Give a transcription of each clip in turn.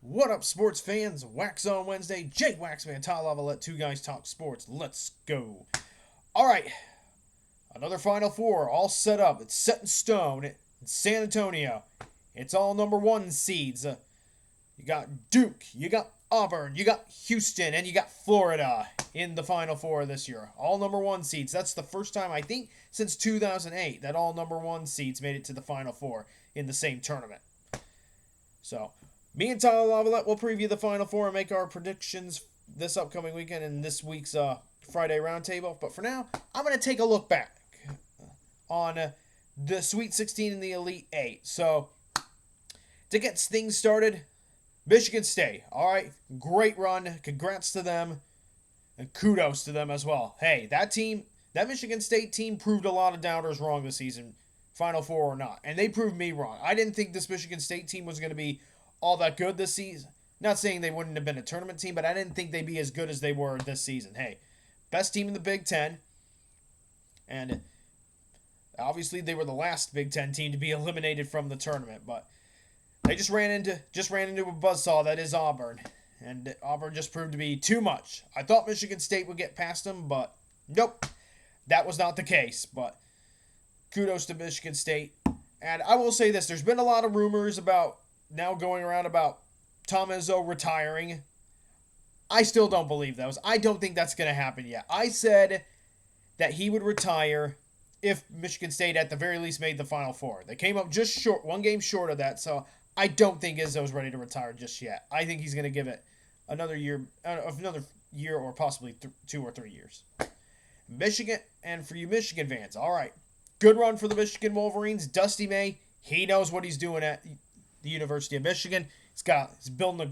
What up, sports fans? Waxon Wednesday, Jake Waxman, Tyler Lava, let two guys talk sports. Let's go. All right, another Final Four, all set up. It's set in stone. It's San Antonio. It's all number one seeds. You got Duke, you got Auburn, you got Houston, and you got Florida in the Final Four this year. All number one seeds. That's the first time, I think, since 2008 that all number one seeds made it to the Final Four in the same tournament. So, me and Tyler Lavalette will preview the Final Four and make our predictions this upcoming weekend in this week's Friday Roundtable. But for now, I'm going to take a look back on the Sweet 16 and the Elite 8. So, to get things started, Michigan State. All right, great run. Congrats to them. And kudos to them as well. Hey, that Michigan State team proved a lot of doubters wrong this season, Final Four or not. And they proved me wrong. I didn't think this Michigan State team was going to be all that good this season. Not saying they wouldn't have been a tournament team, but I didn't think they'd be as good as they were this season. Hey, best team in the Big Ten. And obviously they were the last Big Ten team to be eliminated from the tournament, but they just ran into a buzzsaw that is Auburn. And Auburn just proved to be too much. I thought Michigan State would get past them, but nope. That was not the case. But kudos to Michigan State. And I will say this, there's been a lot of rumors about now going around about Tom Izzo retiring. I still don't believe those. I don't think that's going to happen yet. I said that he would retire if Michigan State at the very least made the Final Four. They came up just short, one game short of that, so I don't think Izzo's ready to retire just yet. I think he's going to give it another year or possibly 2 or 3 years. Michigan, and for you Michigan fans, all right, good run for the Michigan Wolverines. Dusty May, he knows what he's doing at the University of Michigan. He's building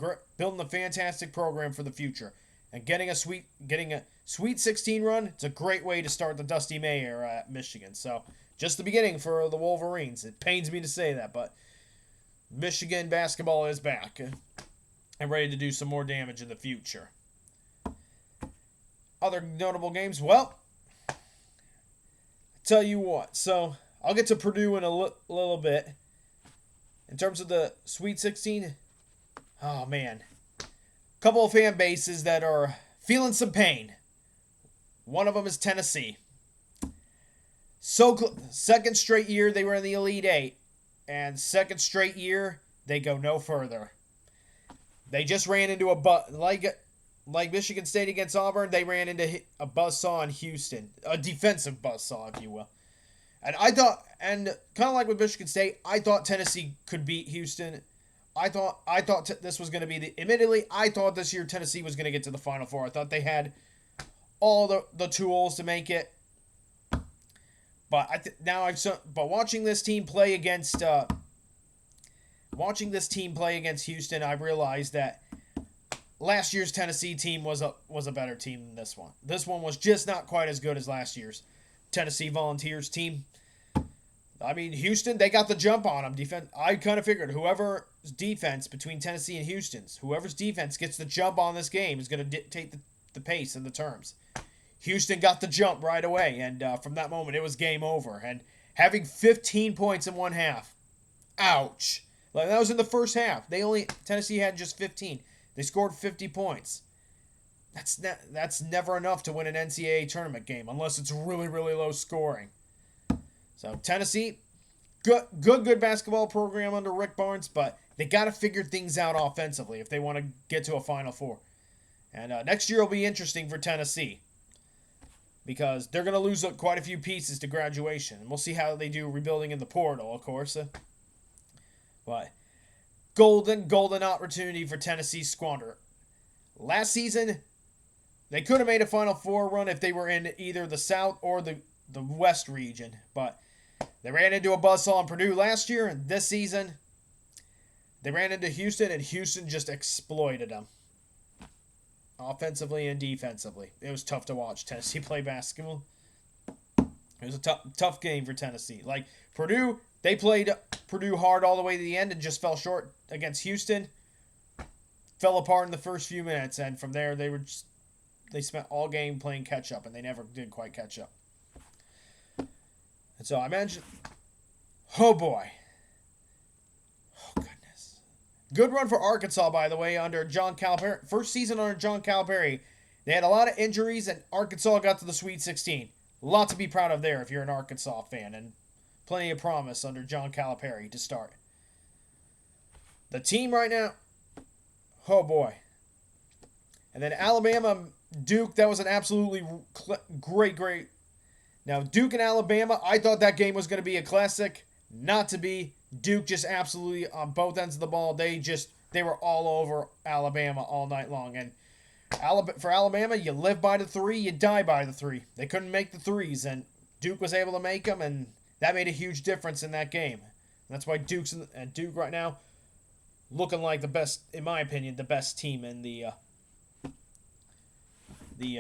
a fantastic program for the future, and getting a Sweet 16 run. It's a great way to start the Dusty May era at Michigan. So just the beginning for the Wolverines. It pains me to say that, but Michigan basketball is back and ready to do some more damage in the future. Other notable games, well, tell you what. So I'll get to Purdue in a little bit. In terms of the Sweet 16, oh man, couple of fan bases that are feeling some pain. One of them is Tennessee. Second straight year they were in the Elite Eight, and second straight year they go no further. They just ran into like Michigan State against Auburn. They ran into a buzzsaw in Houston, a defensive buzzsaw, if you will. And kind of like with Michigan State, I thought Tennessee could beat Houston. I thought this was going to be admittedly, I thought this year Tennessee was going to get to the Final Four. I thought they had all the tools to make it. But watching this team play against Houston, I realized that last year's Tennessee team was a better team than this one. This one was just not quite as good as last year's Tennessee Volunteers team. I mean, Houston, they got the jump on them. I kind of figured whoever's defense between Tennessee and Houston's, whoever's defense gets the jump on this game is going to dictate the pace and the terms. Houston got the jump right away, and from that moment, it was game over. And having 15 points in one half, ouch. Like, that was in the first half. Tennessee had just 15. They scored 50 points. That's never enough to win an NCAA tournament game, unless it's really, really low scoring. So, Tennessee, good basketball program under Rick Barnes, but they got to figure things out offensively if they want to get to a Final Four. And next year will be interesting for Tennessee, because they're going to lose quite a few pieces to graduation. And we'll see how they do rebuilding in the portal, of course. But golden opportunity for Tennessee squander. Last season, they could have made a Final Four run if they were in either the South or the West region. But they ran into a buzzsaw in Purdue last year, and this season, they ran into Houston, and Houston just exploited them. Offensively and defensively. It was tough to watch Tennessee play basketball. It was a tough game for Tennessee. Like Purdue, they played Purdue hard all the way to the end and just fell short against Houston. Fell apart in the first few minutes, and from there they spent all game playing catch up, and they never did quite catch up. And so I imagine, oh boy, oh goodness, Good run for Arkansas, by the way, under John Calipari. First season under John Calipari. They had a lot of injuries, and Arkansas got to the Sweet 16. A lot to be proud of there if you're an Arkansas fan, and plenty of promise under John Calipari to start. The team right now, oh boy. And then Alabama, Duke, that was an absolutely great. Now, Duke and Alabama, I thought that game was going to be a classic. Not to be. Duke just absolutely, on both ends of the ball, they were all over Alabama all night long. And for Alabama, you live by the three, you die by the three. They couldn't make the threes, and Duke was able to make them, and that made a huge difference in that game. And that's why Duke right now looking like the best, in my opinion, the best team in the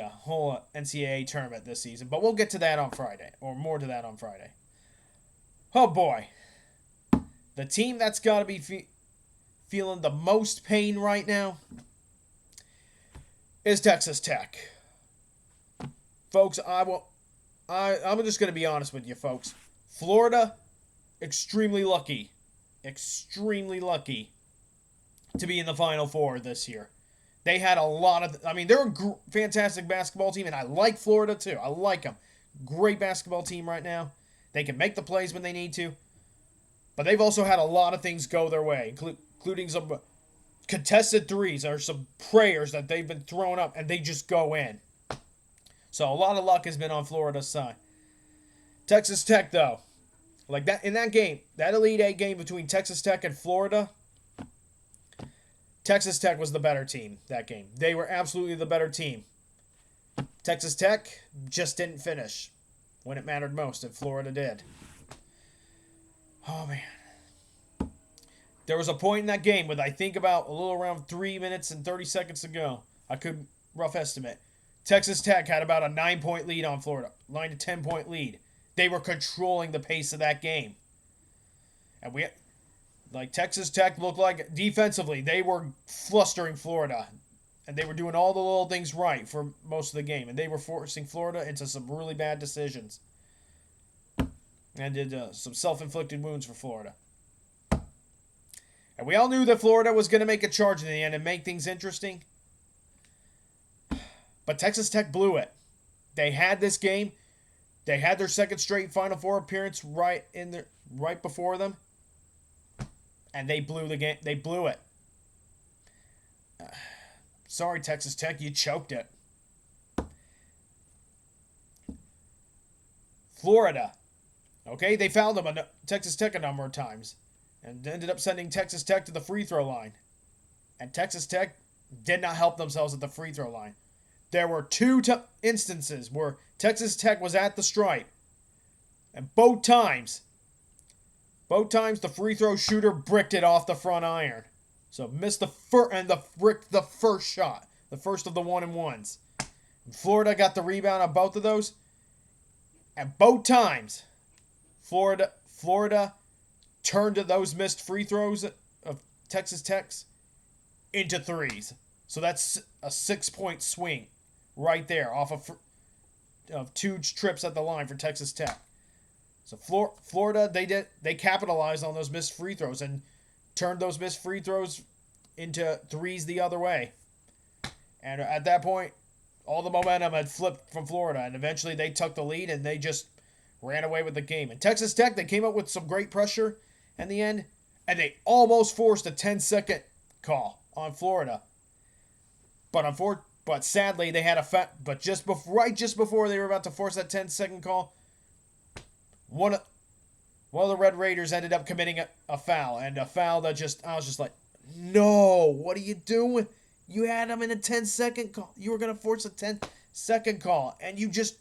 whole NCAA tournament this season. But we'll get to that on Friday, or more to that on Friday. Oh boy. The team that's got to be feeling the most pain right now is Texas Tech. Folks, I'm just going to be honest with you, folks. Florida, extremely lucky to be in the Final Four this year. They had a lot of, they're a fantastic basketball team, and I like Florida too. I like them. Great basketball team right now. They can make the plays when they need to. But they've also had a lot of things go their way, including some contested threes or some prayers that they've been throwing up, and they just go in. So a lot of luck has been on Florida's side. Texas Tech, though, like that in that game, that Elite Eight game between Texas Tech and Florida, Texas Tech was the better team that game. They were absolutely the better team. Texas Tech just didn't finish when it mattered most, and Florida did. Oh, man. There was a point in that game with, I think, about a little around 3 minutes and 30 seconds to go. I could rough estimate. Texas Tech had about a 9-point lead on Florida. 9 to 10-point lead. They were controlling the pace of that game. And Texas Tech looked like, defensively, they were flustering Florida. And they were doing all the little things right for most of the game. And they were forcing Florida into some really bad decisions. And did some self-inflicted wounds for Florida. And we all knew that Florida was going to make a charge in the end and make things interesting. But Texas Tech blew it. They had this game. They had their second straight Final Four appearance right before them. And they blew the game. They blew it. Sorry, Texas Tech, you choked it. Florida. Okay, they fouled them Texas Tech a number of times and ended up sending Texas Tech to the free throw line. And Texas Tech did not help themselves at the free throw line. There were two instances where Texas Tech was at the stripe. And both times the free throw shooter bricked it off the front iron. So missed the first shot, the first of the 1-and-1s. Florida got the rebound on both of those. And both times, Florida turned those missed free throws of Texas Tech's into threes. So that's a 6-point swing right there off of two trips at the line for Texas Tech. So Florida, they capitalized on those missed free throws and turned those missed free throws into threes the other way. And at that point, all the momentum had flipped from Florida, and eventually they took the lead and they just ran away with the game. And Texas Tech, they came up with some great pressure in the end, and they almost forced a 10-second call on Florida. But sadly, they had but just before they were about to force that 10-second call, one of the Red Raiders ended up committing a foul, and a foul that I was just like, no, what are you doing? You had them in a 10-second call. You were going to force a 10-second call, and you just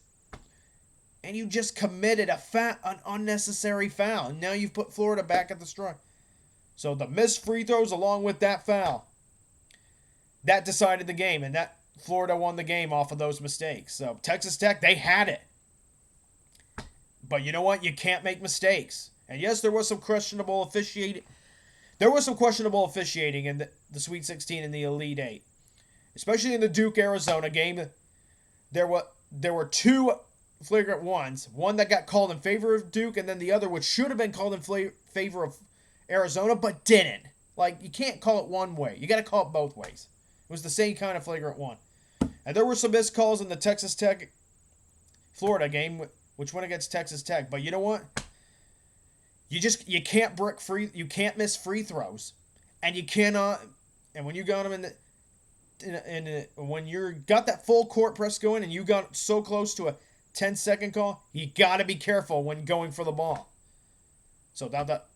committed an unnecessary foul, and now you've put Florida back at the stripe. So the missed free throws along with that foul, that decided the game, and that Florida won the game off of those mistakes. So Texas Tech, they had it. But you know what? You can't make mistakes. And yes, there was some questionable officiating. There was some questionable officiating in the Sweet 16 and the Elite Eight. Especially in the Duke-Arizona game. There were two flagrant ones. One that got called in favor of Duke, and then the other which should have been called in favor of Arizona, but didn't. Like, you can't call it one way. You got to call it both ways. It was the same kind of flagrant one. And there were some missed calls in the Texas Tech Florida game, which went against Texas Tech. But you know what? You can't you can't miss free throws, and you cannot. And when you got them when you got that full court press going, and you got so close to a 10-second call, you got to be careful when going for the ball. So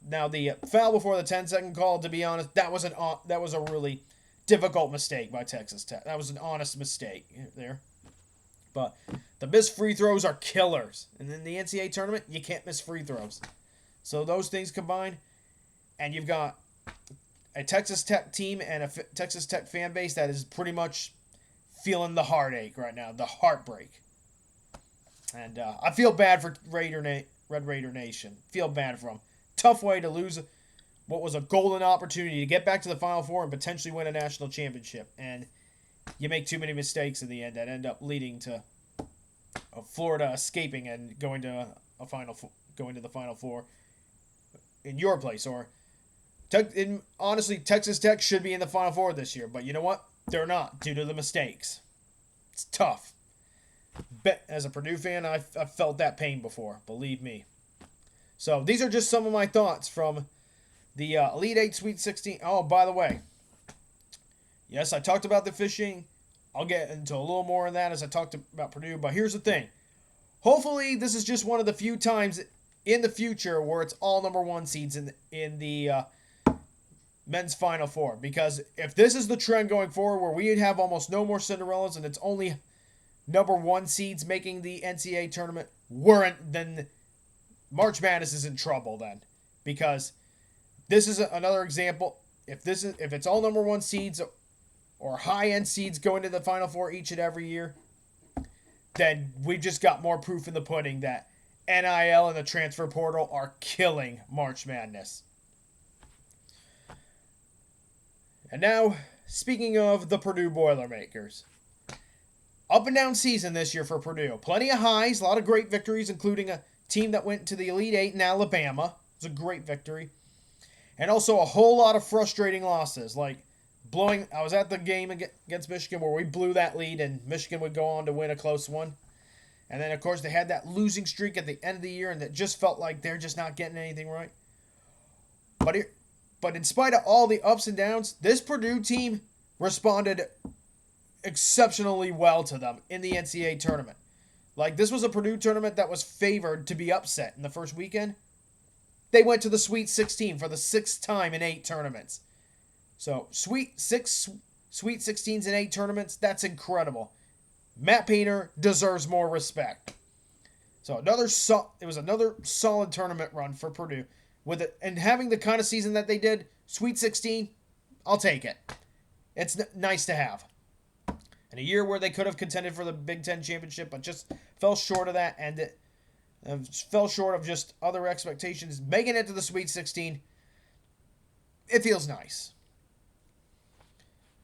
now the foul before the 10-second call, to be honest, that was a really difficult mistake by Texas Tech. That was an honest mistake there. But the missed free throws are killers. And in the NCAA tournament, you can't miss free throws. So those things combined, and you've got a Texas Tech team and a Texas Tech fan base that is pretty much feeling the heartache right now, the heartbreak. And I feel bad for Red Raider Nation. Feel bad for them. Tough way to lose what was a golden opportunity to get back to the Final Four and potentially win a national championship. And you make too many mistakes in the end that end up leading to Florida escaping and going to the Final Four in your place. Honestly, Texas Tech should be in the Final Four this year, but you know what? They're not due to the mistakes. It's tough. As a Purdue fan, I've felt that pain before, believe me. So these are just some of my thoughts from the Elite 8 Sweet 16. Oh, by the way, yes, I talked about the fishing. I'll get into a little more of that as I talked about Purdue, but here's the thing. Hopefully, this is just one of the few times in the future where it's all number one seeds in the men's Final Four. Because if this is the trend going forward where we have almost no more Cinderellas and it's only number one seeds making the NCAA tournament, then March Madness is in trouble then. Because this is another example. If it's all number one seeds or high-end seeds going to the Final Four each and every year, then we just got more proof in the pudding that NIL and the transfer portal are killing March Madness. And now, speaking of the Purdue Boilermakers. Up and down season this year for Purdue. Plenty of highs, a lot of great victories, including a team that went to the Elite Eight in Alabama. It was a great victory. And also a whole lot of frustrating losses, like I was at the game against Michigan where we blew that lead and Michigan would go on to win a close one. And then, of course, they had that losing streak at the end of the year and it just felt like they're just not getting anything right. But in spite of all the ups and downs, this Purdue team responded exceptionally well to them in the NCAA tournament. Like, this was a Purdue tournament that was favored to be upset in the first weekend. They went to the Sweet 16 for the sixth time in 8 tournaments. So, Sweet 16s in 8 tournaments, that's incredible. Matt Painter deserves more respect. So, it was another solid tournament run for Purdue. And having the kind of season that they did, Sweet 16, I'll take it. It's nice to have. In a year where they could have contended for the Big Ten championship, but just fell short of that, and it fell short of just other expectations. Making it to the Sweet 16, it feels nice.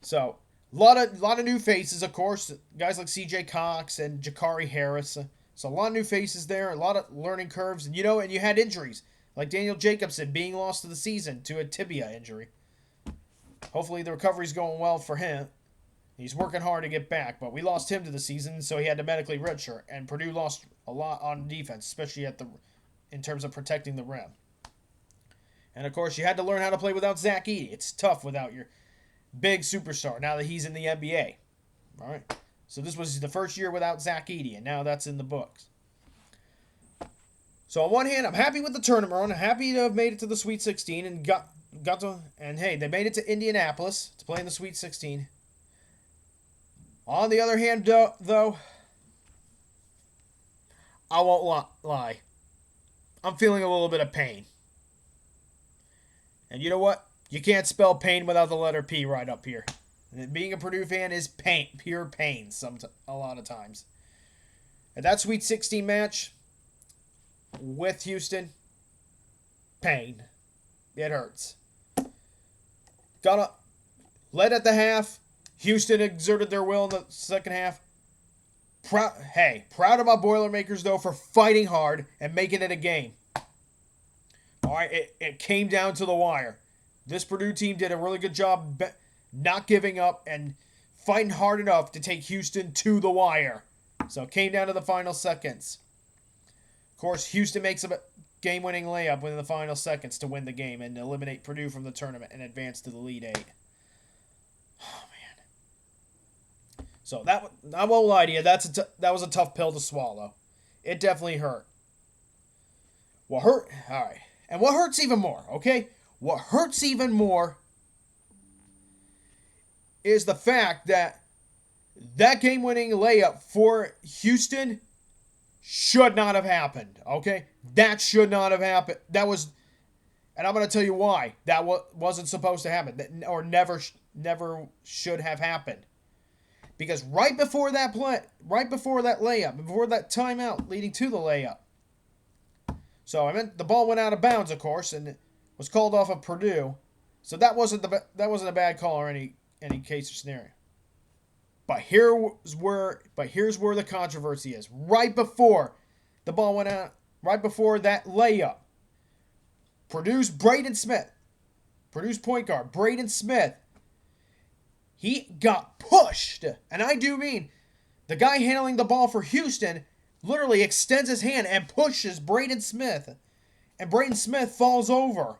So, a lot of new faces, of course. Guys like C.J. Cox and Jakari Harris. So, a lot of new faces there, a lot of learning curves. And, and you had injuries, like Daniel Jacobson being lost to the season to a tibia injury. Hopefully, the recovery's going well for him. He's working hard to get back, but we lost him to the season, so he had to medically redshirt. And Purdue lost a lot on defense, especially in terms of protecting the rim. And, of course, you had to learn how to play without Zach Edey. It's tough without your big superstar now that he's in the NBA. All right. So this was the first year without Zach Edey, and now that's in the books. So on one hand, I'm happy with the tournament run. I'm happy to have made it to the Sweet 16 and hey, they made it to Indianapolis to play in the Sweet 16. On the other hand, though, I won't lie. I'm feeling a little bit of pain. And you know what? You can't spell pain without the letter P right up here. And being a Purdue fan is pain, pure pain a lot of times. And that Sweet 16 match with Houston, pain. It hurts. Led at the half. Houston exerted their will in the second half. Proud of my Boilermakers, though, for fighting hard and making it a game. All right, it came down to the wire. This Purdue team did a really good job not giving up and fighting hard enough to take Houston to the wire. So it came down to the final seconds. Of course, Houston makes a game-winning layup within the final seconds to win the game and eliminate Purdue from the tournament and advance to the Elite Eight. Oh, man. So I won't lie to you, that was a tough pill to swallow. It definitely hurt. All right. And what hurts even more, okay? What hurts even more is the fact that game-winning layup for Houston should not have happened, okay? That should not have happened. And I'm going to tell you why. That wasn't supposed to happen, or never should have happened. Because right before that layup, before that timeout leading to the layup, so I meant the ball went out of bounds, of course, and it was called off of Purdue. So that wasn't a bad call or any case or scenario. But here's where the controversy is. Right before the ball went out, right before that layup, Purdue's point guard, Braden Smith, he got pushed. And I do mean the guy handling the ball for Houston literally extends his hand and pushes Braden Smith. And Braden Smith falls over.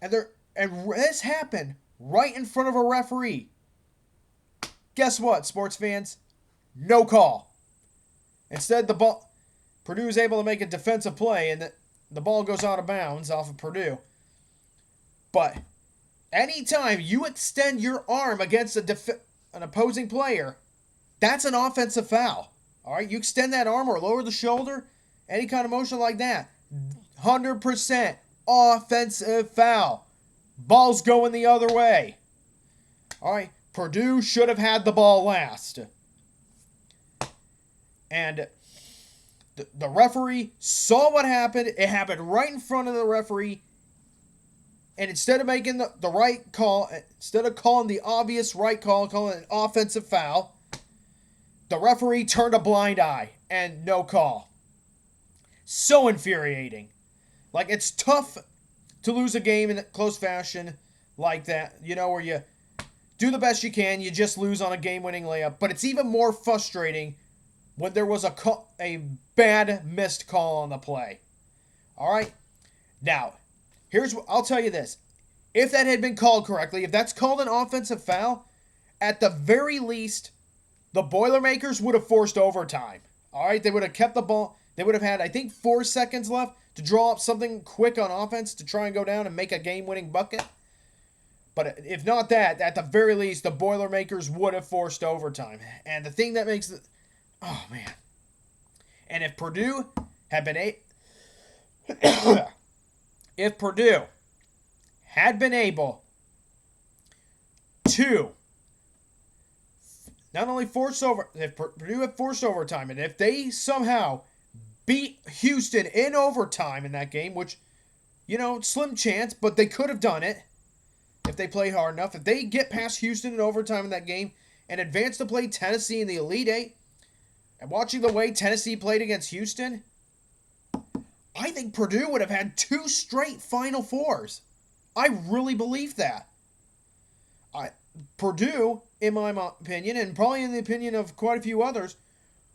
And this happened right in front of a referee. Guess what, sports fans? No call. Instead, Purdue is able to make a defensive play, and the ball goes out of bounds off of Purdue. But anytime you extend your arm against an opposing player, that's an offensive foul. All right, you extend that arm or lower the shoulder, any kind of motion like that, 100% offensive foul. Ball's going the other way. All right. Purdue should have had the ball last. And the referee saw what happened. It happened right in front of the referee. And instead of making the right call, instead of calling the obvious right call, calling it an offensive foul, the referee turned a blind eye and no call. So infuriating. Like, it's tough to lose a game in close fashion like that, where you do the best you can, you just lose on a game-winning layup. But it's even more frustrating when there was a bad missed call on the play. All right? Now, I'll tell you this. If that had been called correctly, if that's called an offensive foul, at the very least, the Boilermakers would have forced overtime. All right? They would have kept the ball. They would have had, I think, 4 seconds left to draw up something quick on offense to try and go down and make a game-winning bucket. But if not that, at the very least, the Boilermakers would have forced overtime. And the thing that makes oh, man. And if Purdue had been able to not only if Purdue had forced overtime, and if they somehow beat Houston in overtime in that game, which, slim chance, but they could have done it. If they play hard enough, if they get past Houston in overtime in that game and advance to play Tennessee in the Elite Eight, and watching the way Tennessee played against Houston, I think Purdue would have had 2 straight Final Fours. I really believe that. Purdue, in my opinion, and probably in the opinion of quite a few others,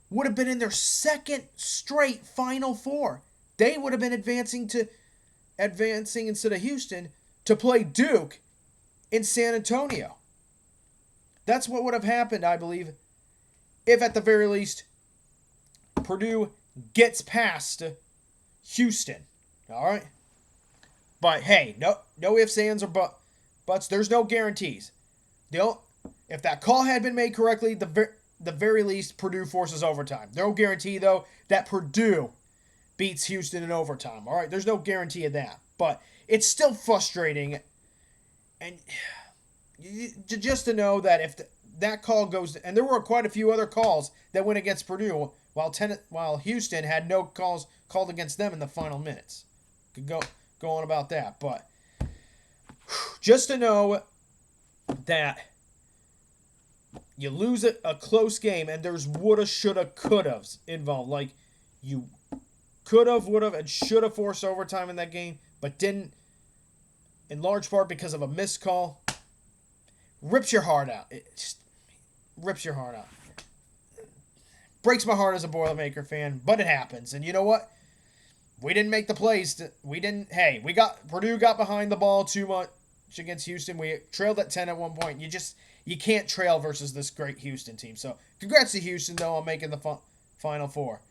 would have been in their 2nd straight Final Four. They would have been advancing instead of Houston to play Duke in San Antonio. That's what would have happened, I believe, if at the very least Purdue gets past Houston. All right? But hey, no ifs, ands, or buts. There's no guarantees. If that call had been made correctly, the very least Purdue forces overtime. No guarantee, though, that Purdue beats Houston in overtime. All right? There's no guarantee of that. But it's still frustrating. And just to know that if that call goes, and there were quite a few other calls that went against Purdue, while Houston had no calls called against them in the final minutes. Could go on about that, but just to know that you lose a close game and there's woulda, shoulda, couldas involved. Like, you could have, would have, and should have forced overtime in that game, but didn't. in large part because of a missed call. Rips your heart out. It just rips your heart out. Breaks my heart as a Boilermaker fan, but it happens. And you know what? We didn't make the plays. Purdue got behind the ball too much against Houston. We trailed at 10 at one point. You can't trail versus this great Houston team. So congrats to Houston, though, on making the Final Four.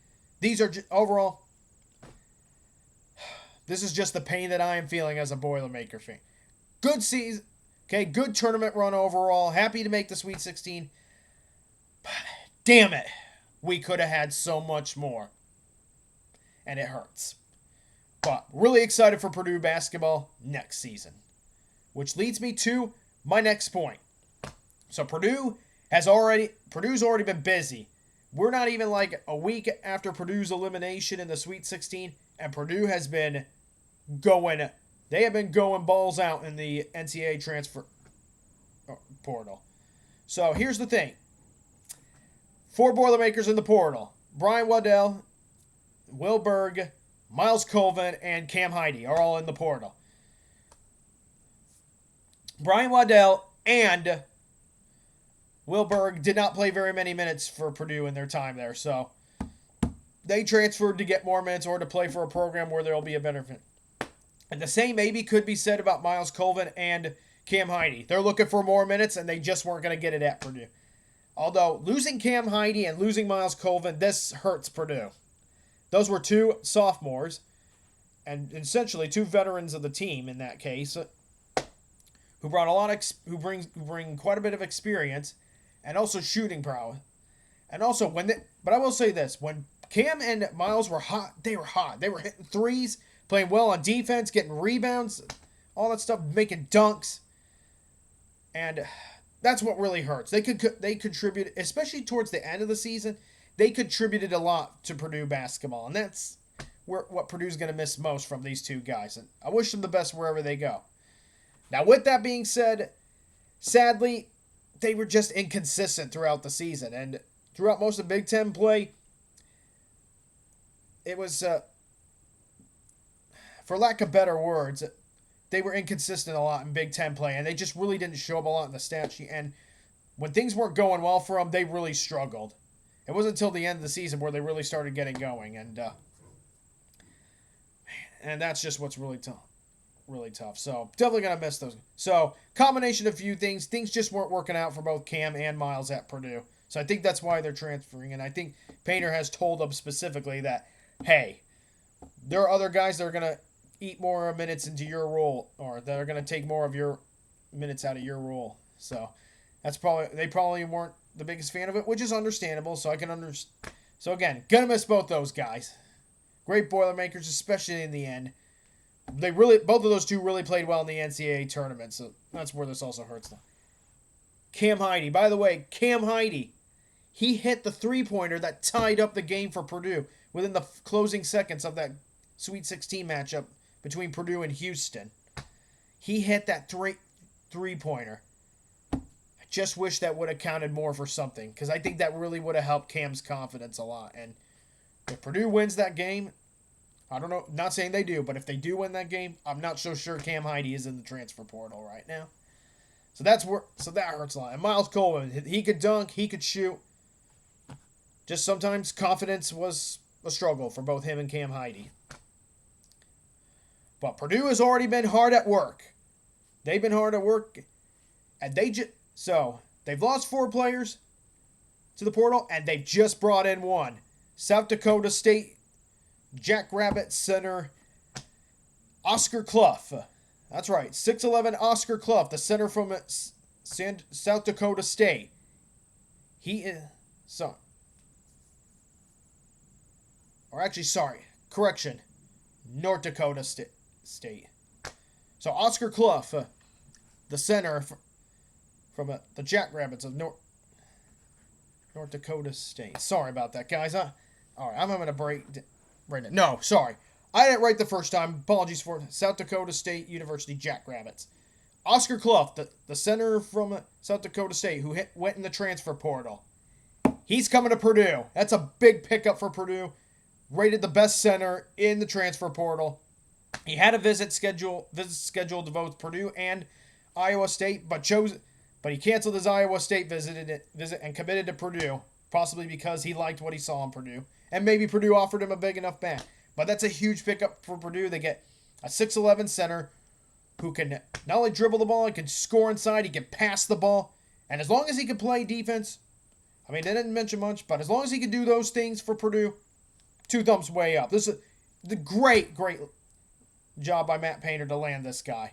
These are overall. This is just the pain that I am feeling as a Boilermaker fan. Good season. Okay, good tournament run overall. Happy to make the Sweet 16. But damn it. We could have had so much more. And it hurts. But really excited for Purdue basketball next season. Which leads me to my next point. So Purdue's already been busy. We're not even like a week after Purdue's elimination in the Sweet 16. And Purdue has been going. They have been going balls out in the NCAA transfer portal. So here's the thing. 4 Boilermakers in the portal. Brian Waddell, Will Berg, Miles Colvin, and Cam Heide are all in the portal. Brian Waddell and Will Berg did not play very many minutes for Purdue in their time there, so they transferred to get more minutes or to play for a program where there will be a benefit. And the same maybe could be said about Miles Colvin and Cam Heide. They're looking for more minutes, and they just weren't going to get it at Purdue. Although, losing Cam Heide and losing Miles Colvin, this hurts Purdue. Those were 2 sophomores, and essentially 2 veterans of the team in that case, who brought who bring quite a bit of experience, and also shooting prowess. And also, but I will say this, when Cam and Miles were hot. They were hot. They were hitting threes, playing well on defense, getting rebounds, all that stuff, making dunks. And that's what really hurts. They contributed, especially towards the end of the season, they contributed a lot to Purdue basketball. And that's what Purdue's going to miss most from these 2 guys. And I wish them the best wherever they go. Now, with that being said, sadly, they were just inconsistent throughout the season. And throughout most of Big Ten play, it was, for lack of better words, they were inconsistent a lot in Big Ten play, and they just really didn't show up a lot in the stat sheet. And when things weren't going well for them, they really struggled. It wasn't until the end of the season where they really started getting going, and that's just what's really tough. So definitely gonna miss those. So combination of a few things. Things just weren't working out for both Cam and Miles at Purdue. So I think that's why they're transferring, and I think Painter has told them specifically that, hey, there are other guys that are gonna eat more minutes into your role, or that are going to take more of your minutes out of your role. So they probably weren't the biggest fan of it, which is understandable. So I can understand. So again, gonna miss both those guys. Great Boilermakers, especially in the end. Both of those 2 really played well in the NCAA tournament. So that's where this also hurts them. Cam Heide, by the way, he hit the 3-pointer that tied up the game for Purdue within the closing seconds of that Sweet 16 matchup between Purdue and Houston. He hit that 3-pointer. I just wish that would have counted more for something, because I think that really would have helped Cam's confidence a lot. And if Purdue wins that game, I don't know, not saying they do, but if they do win that game, I'm not so sure Cam Heide is in the transfer portal right now. So that hurts a lot. And Miles Colvin, he could dunk, he could shoot. Just sometimes confidence was a struggle for both him and Cam Heide. But Purdue has already been hard at work. They've been hard at work, and they've lost 4 players to the portal, and they've just brought in 1. South Dakota State Jackrabbit center Oscar Clough. That's right, 6'11" Oscar Clough, the center from South Dakota State. North Dakota State. So Oscar Clough, the center from the Jackrabbits of North Dakota State. Sorry about that, guys. All right, I'm having a break right now. No, sorry. I didn't write the first time. Apologies for South Dakota State University Jackrabbits. Oscar Clough, the center from South Dakota State, who went in the transfer portal. He's coming to Purdue. That's a big pickup for Purdue. Rated the best center in the transfer portal. He had a visit scheduled to both Purdue and Iowa State, but he canceled his Iowa State visit and committed to Purdue, possibly because he liked what he saw in Purdue, and maybe Purdue offered him a big enough bat. But that's a huge pickup for Purdue. They get a 6'11 center who can not only dribble the ball, he can score inside, he can pass the ball, and as long as he can play defense, I mean, they didn't mention much, but as long as he can do those things for Purdue, two thumbs way up. This is the great job by Matt Painter to land this guy.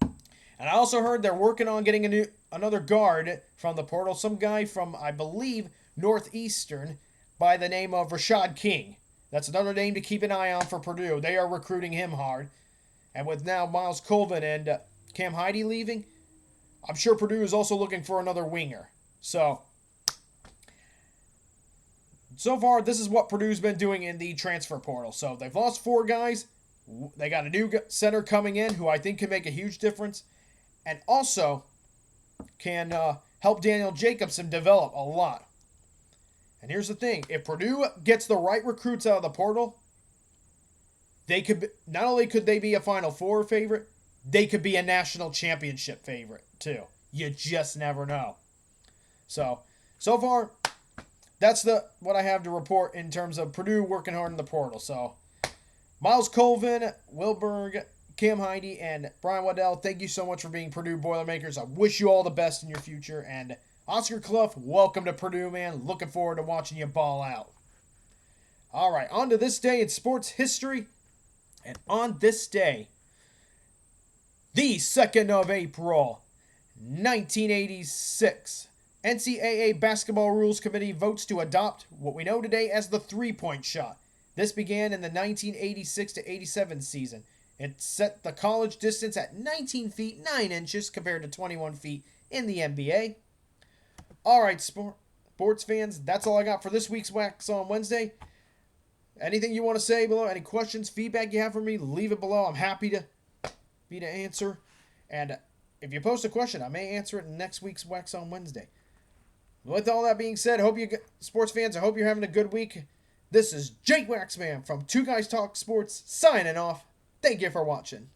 And I also heard they're working on getting another guard from the portal, some guy from, I believe, Northeastern by the name of Rashad King. That's another name to keep an eye on for Purdue. They are recruiting him hard. And with now Miles Colvin and Cam Heide leaving, I'm sure Purdue is also looking for another winger. So far, this is what Purdue's been doing in the transfer portal. So they've lost 4 guys. They got a new center coming in who I think can make a huge difference. And also can help Daniel Jacobson develop a lot. And here's the thing. If Purdue gets the right recruits out of the portal, they could not only could they be a Final Four favorite, they could be a national championship favorite too. You just never know. So far, that's what I have to report in terms of Purdue working hard in the portal. So Miles Colvin, Wilberg, Cam Heide, and Brian Waddell, thank you so much for being Purdue Boilermakers. I wish you all the best in your future. And Oscar Clough, welcome to Purdue, man. Looking forward to watching you ball out. All right, on to this day in sports history. And on this day, the 2nd of April, 1986, NCAA Basketball Rules Committee votes to adopt what we know today as the three-point shot. This began in the 1986-87 season. It set the college distance at 19 feet 9 inches compared to 21 feet in the NBA. All right, sports fans, that's all I got for this week's Waxon Wednesday. Anything you want to say below? Any questions, feedback you have for me, leave it below. I'm happy to answer. And if you post a question, I may answer it in next week's Waxon Wednesday. With all that being said, sports fans, I hope you're having a good week. This is Jake Waxman from Two Guys Talk Sports signing off. Thank you for watching.